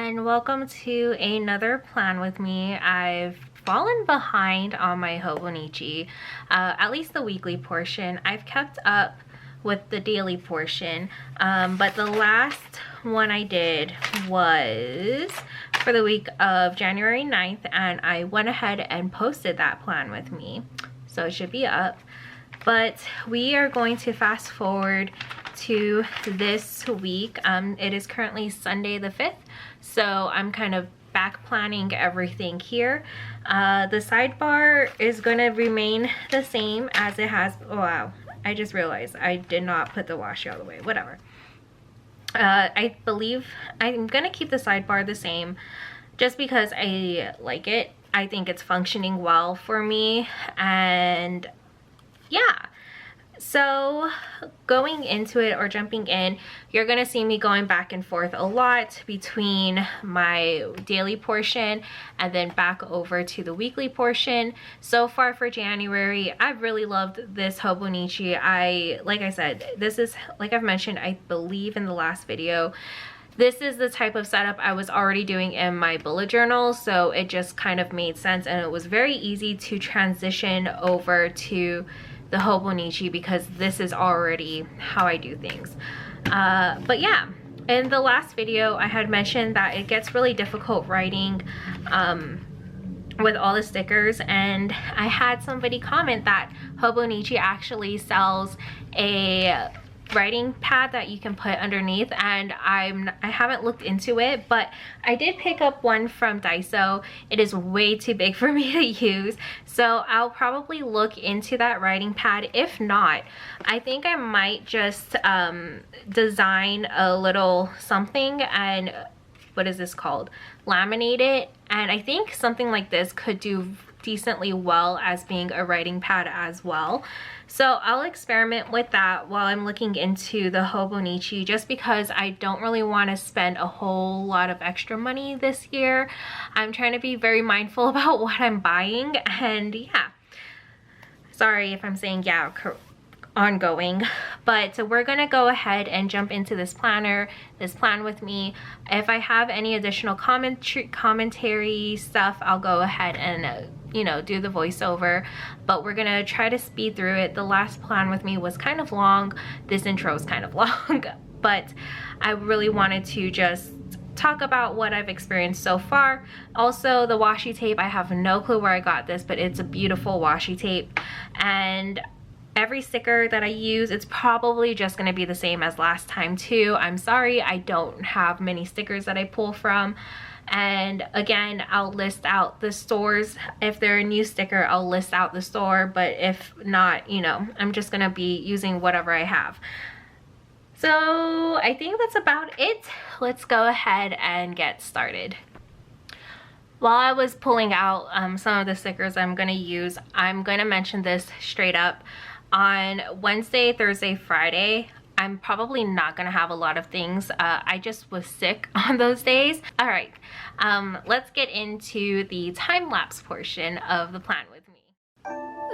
and welcome to another plan with me. I've fallen behind on my Hobonichi, at least the weekly portion. I've kept up with the daily portion, but the last one I did was for the week of January 9th, and I went ahead and posted that plan with me, so it should be up. But we are going to fast forward to this week. It is currently Sunday the 5th, so I'm kind of back planning everything here. The sidebar is going to remain the same as it has. Oh, wow, I just realized I did not put the washi all the way. Whatever. I believe I'm going to keep the sidebar the same just because I like it. I think it's functioning well for me, and yeah. So going into it, or jumping in, you're gonna see me going back and forth a lot between my daily portion and then back over to the weekly portion. So far for January, I've really loved this Hobonichi. Like I said, this is, like I've mentioned, I believe in the last video, this is the type of setup I was already doing in my bullet journal, so it just kind of made sense, and it was very easy to transition over to the Hobonichi because this is already how I do things. But yeah, in the last video I had mentioned that it gets really difficult writing with all the stickers, and I had somebody comment that Hobonichi actually sells a writing pad that you can put underneath, and I haven't looked into it, but I did pick up one from Daiso. It is way too big for me to use, so I'll probably look into that writing pad. If not, I think I might just design a little something and, what is this called, laminate it, and I think something like this could do decently well as being a writing pad as well. So I'll experiment with that while I'm looking into the Hobonichi, just because I don't really want to spend a whole lot of extra money this year. I'm trying to be very mindful about what I'm buying, and yeah, sorry if I'm saying yeah ongoing, but we're gonna go ahead and jump into this plan with me. If I have any additional commentary stuff, I'll go ahead and you know, do the voiceover, but we're gonna try to speed through it. The last plan with me was kind of long, this intro is kind of long, but I really wanted to just talk about what I've experienced so far. Also, the washi tape, I have no clue where I got this, but it's a beautiful washi tape, and every sticker that I use, it's probably just gonna be the same as last time too. I'm sorry, I don't have many stickers that I pull from. And again, I'll list out the stores. If they're a new sticker, I'll list out the store, but if not, you know, I'm just gonna be using whatever I have. So I think that's about it. Let's go ahead and get started. While I was pulling out some of the stickers I'm gonna use, I'm gonna mention this straight up. On Wednesday, Thursday, Friday, I'm probably not gonna have a lot of things. I just was sick on those days. All right, let's get into the time-lapse portion of the plan with me.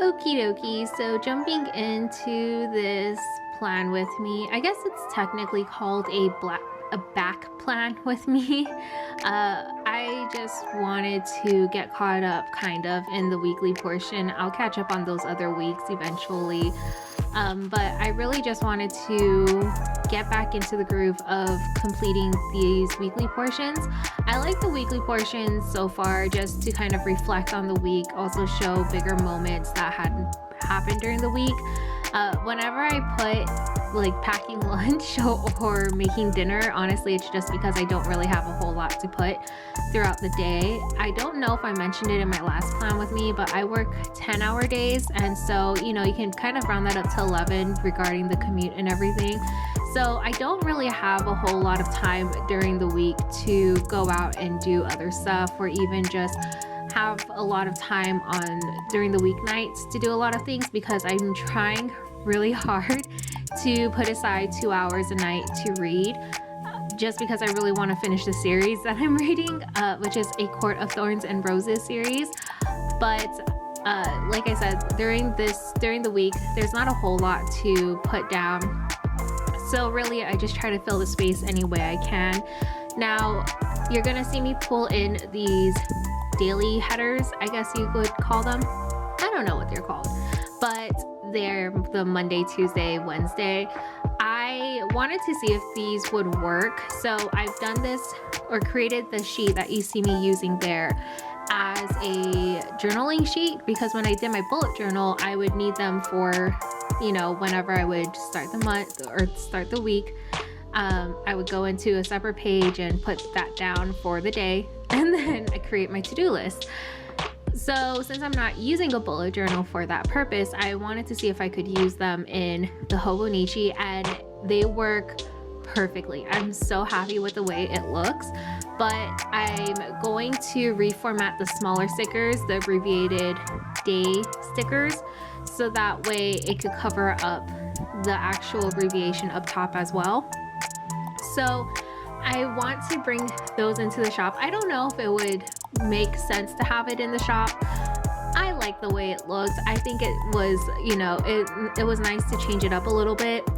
Okie dokie, so jumping into this plan with me, I guess it's technically called a back plan with me. I just wanted to get caught up kind of in the weekly portion. I'll catch up on those other weeks eventually. But I really just wanted to get back into the groove of completing these weekly portions. I like the weekly portions so far just to kind of reflect on the week, also show bigger moments that hadn't happened during the week. Whenever I put like packing lunch or making dinner, honestly, it's just because I don't really have a whole lot to put throughout the day. I don't know if I mentioned it in my last plan with me, but I work 10-hour days, and so, you know, you can kind of round that up to 11 regarding the commute and everything. So I don't really have a whole lot of time during the week to go out and do other stuff, or even just have a lot of time during the weeknights to do a lot of things, because I'm trying really hard to put aside 2 hours a night to read, just because I really want to finish the series that I'm reading, which is A Court of Thorns and Roses series. But like I said, during the week, there's not a whole lot to put down. So really, I just try to fill the space any way I can. Now, you're gonna see me pull in these daily headers, I guess you would call them. I don't know what they're called, but they're the Monday, Tuesday, Wednesday. I wanted to see if these would work. So I've done this or created the sheet that you see me using there as a journaling sheet, because when I did my bullet journal, I would need them for, you know, whenever I would start the month or start the week. I would go into a separate page and put that down for the day, and then I create my to-do list. So since I'm not using a bullet journal for that purpose, I wanted to see if I could use them in the Hobonichi, and they work perfectly. I'm so happy with the way it looks, but I'm going to reformat the smaller stickers, the abbreviated day stickers, so that way it could cover up the actual abbreviation up top as well. So I want to bring those into the shop. I don't know if it would make sense to have it in the shop. I like the way it looks. I think it was, you know, it was nice to change it up a little bit.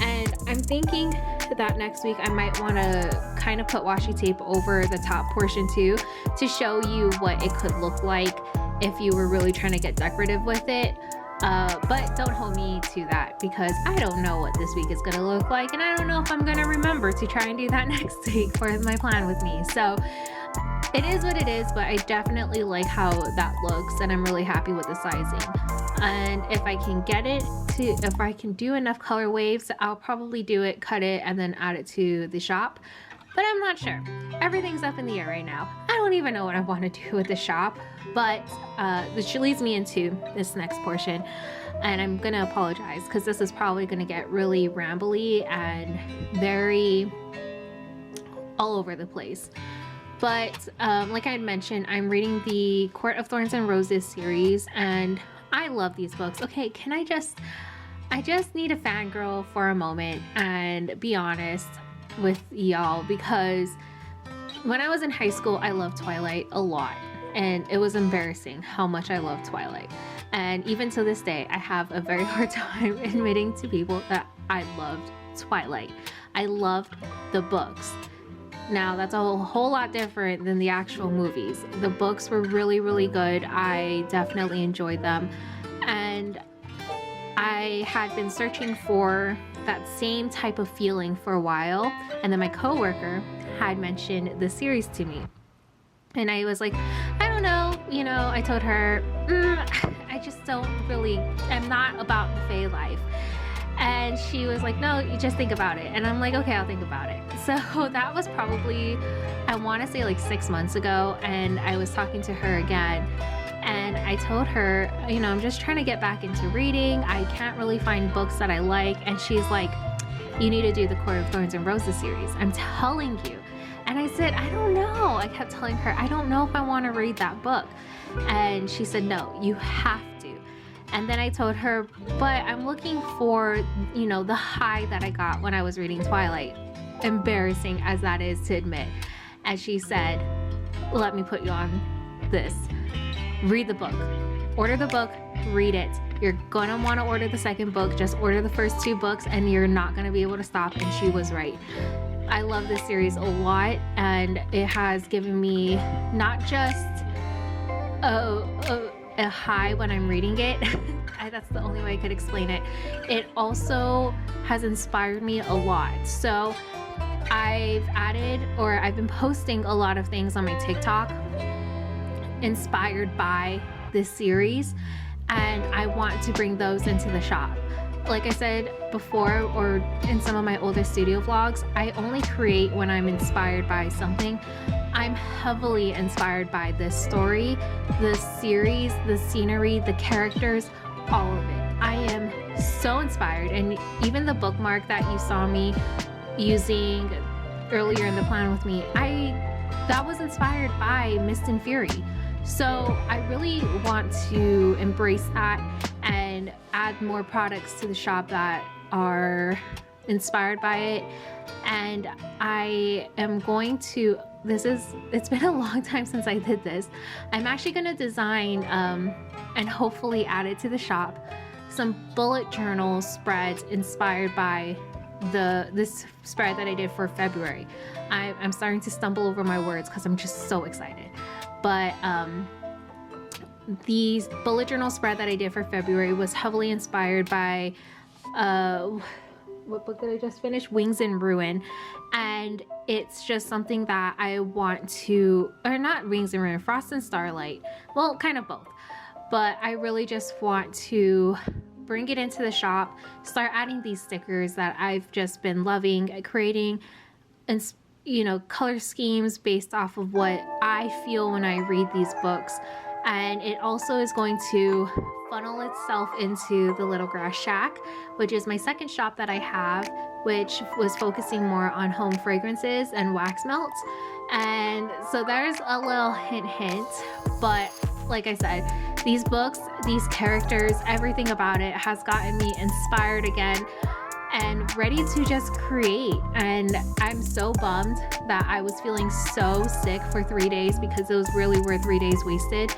And I'm thinking that next week I might want to kind of put washi tape over the top portion too, to show you what it could look like if you were really trying to get decorative with it. But don't hold me to that, because I don't know what this week is going to look like, and I don't know if I'm going to remember to try and do that next week for my plan with me. So it is what it is, but I definitely like how that looks, and I'm really happy with the sizing. And if I can get it to, if I can do enough color waves, I'll probably do it, cut it, and then add it to the shop. But I'm not sure. Everything's up in the air right now. I don't even know what I want to do with the shop, but which leads me into this next portion. And I'm gonna apologize, because this is probably gonna get really rambly and very all over the place. But like I had mentioned, I'm reading the Court of Thorns and Roses series, and I love these books. Okay, I just need a fangirl for a moment and be honest with y'all, because when I was in high school, I loved Twilight a lot, and it was embarrassing how much I loved Twilight. And even to this day, I have a very hard time admitting to people that I loved Twilight. I loved the books. Now, that's a whole lot different than the actual movies. The books were really, really good. I definitely enjoyed them. And I had been searching for that same type of feeling for a while. And then my coworker had mentioned the series to me. And I was like, I don't know, you know, I told her, I just don't really, I'm not about the Fae life. And she was like, no, you just think about it. And I'm like, okay, I'll think about it. So that was probably, I want to say like 6 months ago. And I was talking to her again. And I told her, you know, I'm just trying to get back into reading. I can't really find books that I like. And she's like, you need to do the Court of Thorns and Roses series. I'm telling you. And I said, I don't know. I kept telling her, I don't know if I want to read that book. And she said, no, you have to. And then I told her, but I'm looking for, you know, the high that I got when I was reading Twilight. Embarrassing as that is to admit. And she said, let me put you on this. Read the book. Order the book, read it. You're gonna want to order the second book. Just order the first 2 books and you're not gonna be able to stop. And she was right. I love this series a lot, and it has given me not just a high when I'm reading it. That's the only way I could explain it. It also has inspired me a lot. So I've been posting a lot of things on my TikTok inspired by this series, and I want to bring those into the shop. Like I said before, or in some of my older studio vlogs, I only create when I'm inspired by something. I'm heavily inspired by this story, the series, the scenery, the characters, all of it. I am so inspired. And even the bookmark that you saw me using earlier in the plan with me, that was inspired by Mist and Fury. So I really want to embrace that and add more products to the shop that are inspired by it. And I am going to, it's been a long time since I did this. I'm actually going to design and hopefully add it to the shop, some bullet journal spreads inspired by this spread that I did for February. I'm starting to stumble over my words because I'm just so excited. But the bullet journal spread that I did for February was heavily inspired by what book did I just finish? Wings in Ruin. And it's just something that I want to, or not Wings in Ruin, Frost and Starlight. Well, kind of both. But I really just want to bring it into the shop, start adding these stickers that I've just been loving, creating, and color schemes based off of what I feel when I read these books. And it also is going to funnel itself into the Little Grass Shack, which is my second shop that I have, which was focusing more on home fragrances and wax melts. And so there's a little hint, but like I said, these books, these characters, everything about it has gotten me inspired again and ready to just create. And I'm so bummed that I was feeling so sick for 3 days, because those really were 3 days wasted.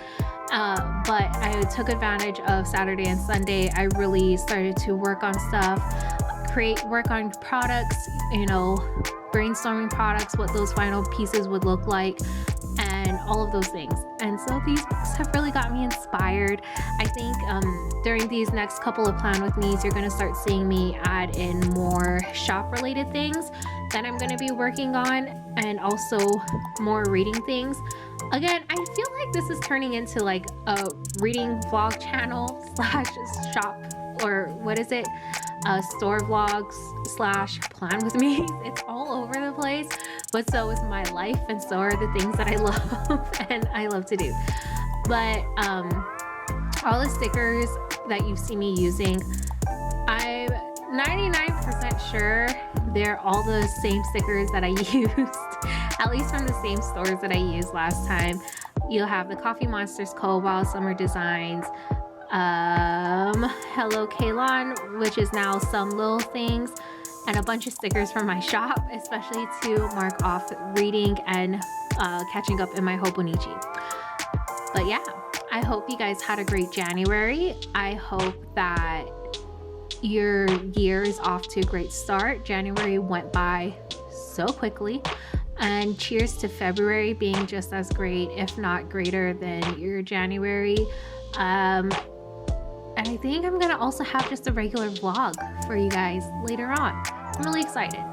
But I took advantage of Saturday and Sunday. I really started to work on stuff, work on products, brainstorming products, what those final pieces would look like, and all of those things. And so these books have really got me inspired. I think during these next couple of Plan With Me's, you're going to start seeing me add in more shop related things that I'm going to be working on, and also more reading things. Again, I feel like this is turning into like a reading vlog channel / shop, or what is it? Store vlogs / Plan With Me. It's all over the place, but so is my life, and so are the things that I love and I love to do. But all the stickers that you see me using, I'm 99% sure they're all the same stickers that I used, at least from the same stores that I used last time. You'll have TheCoffeeMonsterzCo, WildSummerDesigns, hellokalon, which is now SumLilThings, and a bunch of stickers from my shop, especially to mark off reading and catching up in my Hobonichi. But yeah, I hope you guys had a great January. I hope that your year is off to a great start. January went by so quickly, and cheers to February being just as great, if not greater than your January. And I think I'm gonna also have just a regular vlog for you guys later on. I'm really excited.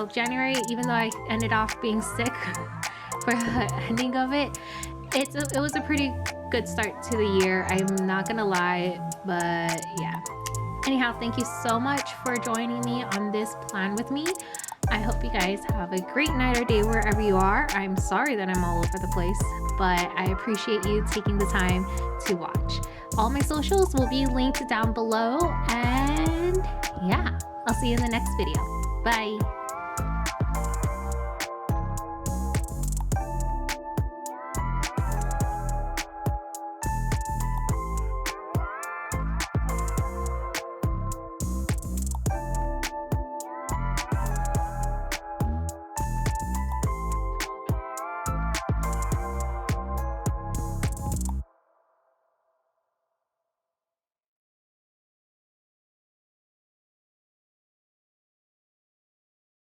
January, even though I ended off being sick for the ending of it, it was a pretty good start to the year. I'm not gonna lie, but yeah. Anyhow, thank you so much for joining me on this Plan With Me. I hope you guys have a great night or day wherever you are. I'm sorry that I'm all over the place, but I appreciate you taking the time to watch. All my socials will be linked down below, and yeah, I'll see you in the next video. Bye.